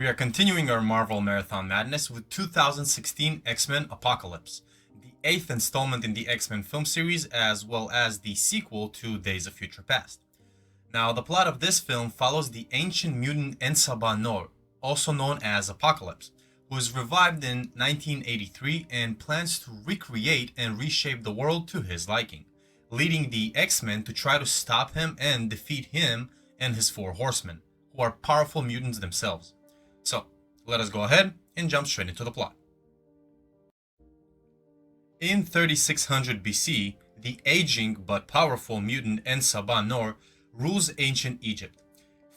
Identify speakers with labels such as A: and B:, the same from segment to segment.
A: We are continuing our Marvel Marathon Madness with 2016 X-Men Apocalypse, the eighth installment in the X-Men film series, as well as the sequel to Days of Future Past. Now, the plot of this film follows the ancient mutant En Sabah Nur, also known as Apocalypse, who is revived in 1983 and plans to recreate and reshape the world to his liking, leading the X-Men to try to stop him and defeat him and his four horsemen, who are powerful mutants themselves. So, let us go ahead and jump straight into the plot. In 3600 BC, the aging but powerful mutant En Sabah Nur rules ancient Egypt.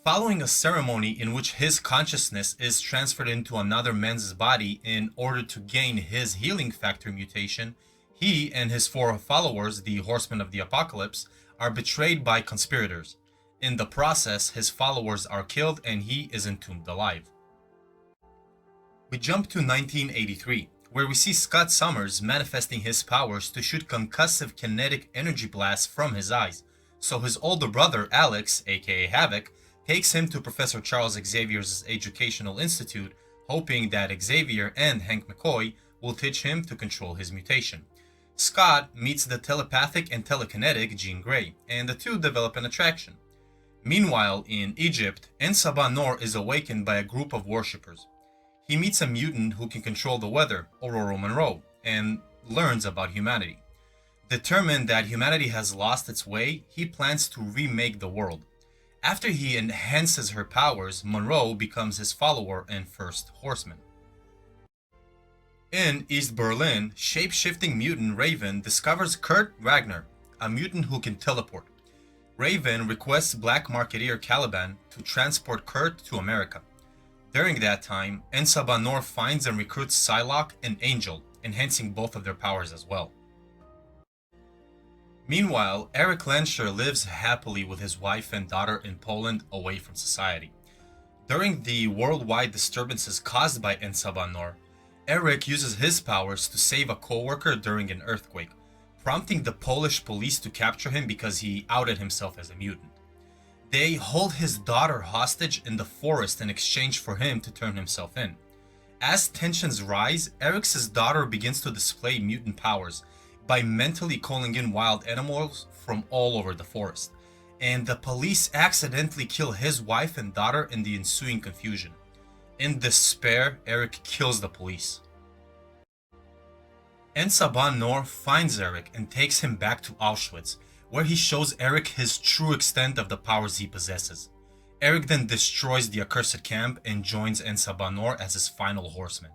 A: Following a ceremony in which his consciousness is transferred into another man's body in order to gain his healing factor mutation, he and his four followers, the Horsemen of the Apocalypse, are betrayed by conspirators. In the process, his followers are killed and he is entombed alive. We jump to 1983, where we see Scott Summers manifesting his powers to shoot concussive kinetic energy blasts from his eyes, so his older brother Alex, aka Havoc, takes him to Professor Charles Xavier's educational institute, hoping that Xavier and Hank McCoy will teach him to control his mutation. Scott meets the telepathic and telekinetic Jean Grey, and the two develop an attraction. Meanwhile, in Egypt, En Sabah Nur is awakened by a group of worshippers. He meets a mutant who can control the weather, Aurora Monroe, and learns about humanity. Determined that humanity has lost its way, he plans to remake the world. After he enhances her powers, Monroe becomes his follower and first horseman. In East Berlin, shape-shifting mutant Raven discovers Kurt Wagner, a mutant who can teleport. Raven requests black marketeer Caliban to transport Kurt to America. During that time, En Sabah Nur finds and recruits Psylocke and Angel, enhancing both of their powers as well. Meanwhile, Eric Lensher lives happily with his wife and daughter in Poland, away from society. During the worldwide disturbances caused by En Sabah Nur, Eric uses his powers to save a co-worker during an earthquake, prompting the Polish police to capture him because he outed himself as a mutant. They hold his daughter hostage in the forest in exchange for him to turn himself in. As tensions rise, Eric's daughter begins to display mutant powers by mentally calling in wild animals from all over the forest, and the police accidentally kill his wife and daughter in the ensuing confusion. In despair, Eric kills the police. En Sabah Nur finds Eric and takes him back to Auschwitz, where he shows Eric his true extent of the powers he possesses. Eric then destroys the accursed camp and joins En Sabah Nur as his final horseman.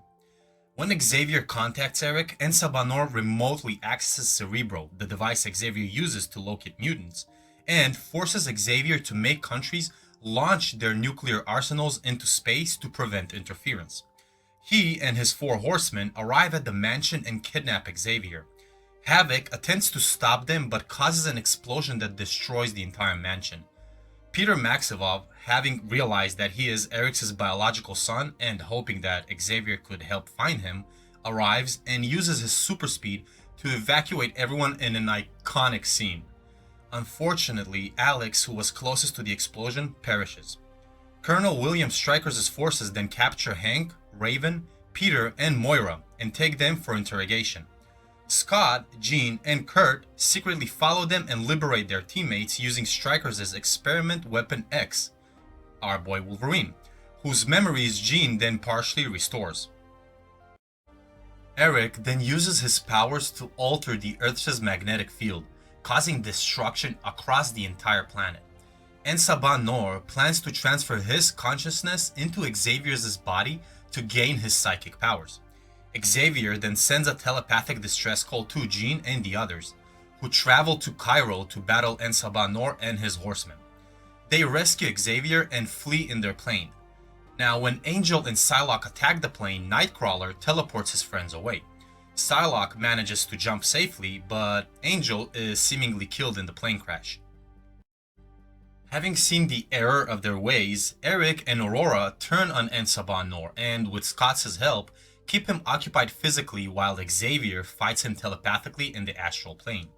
A: When Xavier contacts Eric, En Sabah Nur remotely accesses Cerebro, the device Xavier uses to locate mutants, and forces Xavier to make countries launch their nuclear arsenals into space to prevent interference. He and his four horsemen arrive at the mansion and kidnap Xavier. Havoc attempts to stop them but causes an explosion that destroys the entire mansion. Peter Maximov, having realized that he is Eric's biological son and hoping that Xavier could help find him, arrives and uses his super speed to evacuate everyone in an iconic scene. Unfortunately, Alex, who was closest to the explosion, perishes. Colonel William Stryker's forces then capture Hank, Raven, Peter, and Moira and take them for interrogation. Scott, Jean, and Kurt secretly follow them and liberate their teammates using Stryker's experiment weapon X, our boy Wolverine, whose memories Jean then partially restores. Eric then uses his powers to alter the Earth's magnetic field, causing destruction across the entire planet. En Sabah Nur plans to transfer his consciousness into Xavier's body to gain his psychic powers. Xavier then sends a telepathic distress call to Jean and the others, who travel to Cairo to battle En Sabah Nur and his horsemen. They rescue Xavier and flee in their plane. Now, when Angel and Psylocke attack the plane, Nightcrawler teleports his friends away. Psylocke manages to jump safely, but Angel is seemingly killed in the plane crash. Having seen the error of their ways, Eric and Aurora turn on En Sabah Nur and, with Scott's help, keep him occupied physically while Xavier fights him telepathically in the astral plane.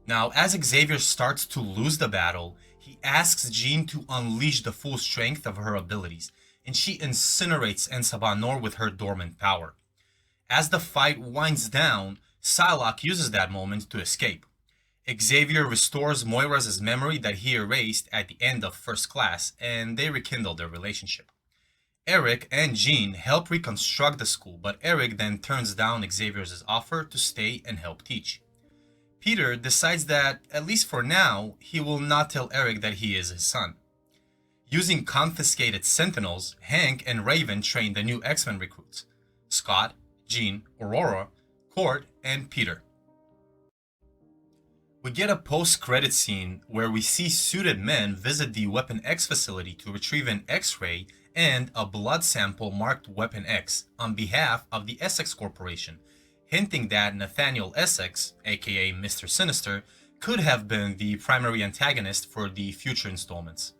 A: Now, as Xavier starts to lose the battle, he asks Jean to unleash the full strength of her abilities, and she incinerates En Sabah Nur with her dormant power. As the fight winds down, Psylocke uses that moment to escape. Xavier restores Moira's memory that he erased at the end of first class, and they rekindle their relationship. Eric and Jean help reconstruct the school, but Eric then turns down Xavier's offer to stay and help teach. Peter decides that, at least for now, he will not tell Eric that he is his son. Using confiscated Sentinels, Hank and Raven train the new X-Men recruits: Scott, Jean, Aurora, Court, and Peter. We get a post-credit scene where we see suited men visit the Weapon X facility to retrieve an X-ray and a blood sample marked Weapon X on behalf of the Essex Corporation, hinting that Nathaniel Essex, aka Mr. Sinister, could have been the primary antagonist for the future installments.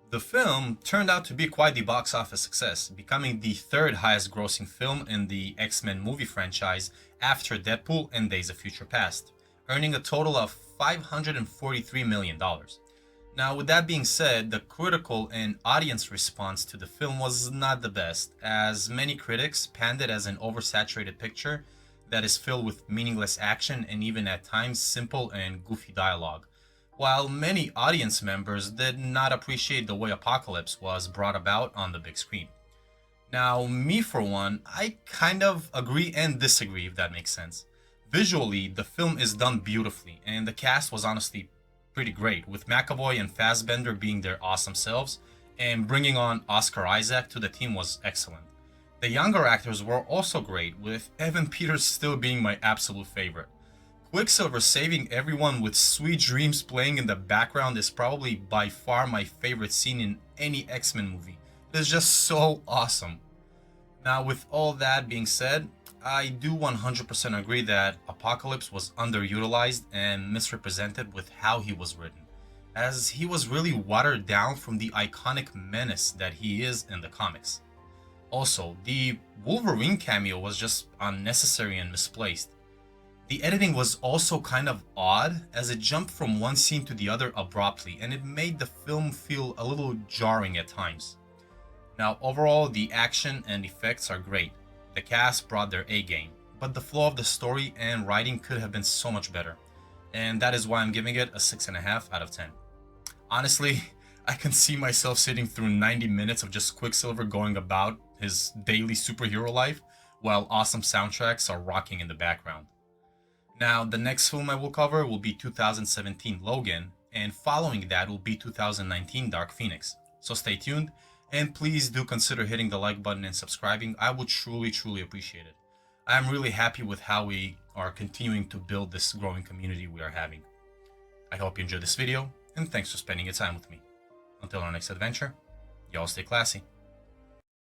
A: The film turned out to be quite the box office success, becoming the third highest grossing film in the X-Men movie franchise after Deadpool and Days of Future Past, earning a total of $543 million. Now, with that being said, the critical and audience response to the film was not the best, as many critics panned it as an oversaturated picture that is filled with meaningless action and even at times simple and goofy dialogue, while many audience members did not appreciate the way Apocalypse was brought about on the big screen. Now, me for one, I kind of agree and disagree, if that makes sense. Visually, the film is done beautifully, and the cast was honestly pretty great, with McAvoy and Fassbender being their awesome selves, and bringing on Oscar Isaac to the team was excellent. The younger actors were also great, with Evan Peters still being my absolute favorite. Quicksilver saving everyone with Sweet Dreams playing in the background is probably by far my favorite scene in any X-Men movie. It is just so awesome. Now, with all that being said, I do 100% agree that Apocalypse was underutilized and misrepresented with how he was written, as he was really watered down from the iconic menace that he is in the comics. Also, the Wolverine cameo was just unnecessary and misplaced. The editing was also kind of odd, as it jumped from one scene to the other abruptly, and it made the film feel a little jarring at times. Now, overall, the action and effects are great. The cast brought their A game, but the flow of the story and writing could have been so much better, and that is why I'm giving it a 6.5 out of 10. Honestly, I can see myself sitting through 90 minutes of just Quicksilver going about his daily superhero life, while awesome soundtracks are rocking in the background. Now, the next film I will cover will be 2017 Logan, and following that will be 2019 Dark Phoenix. So stay tuned, and please do consider hitting the like button and subscribing. I would truly appreciate it. I am really happy with how we are continuing to build this growing community we are having. I hope you enjoyed this video, and thanks for spending your time with me. Until our next adventure, y'all stay classy.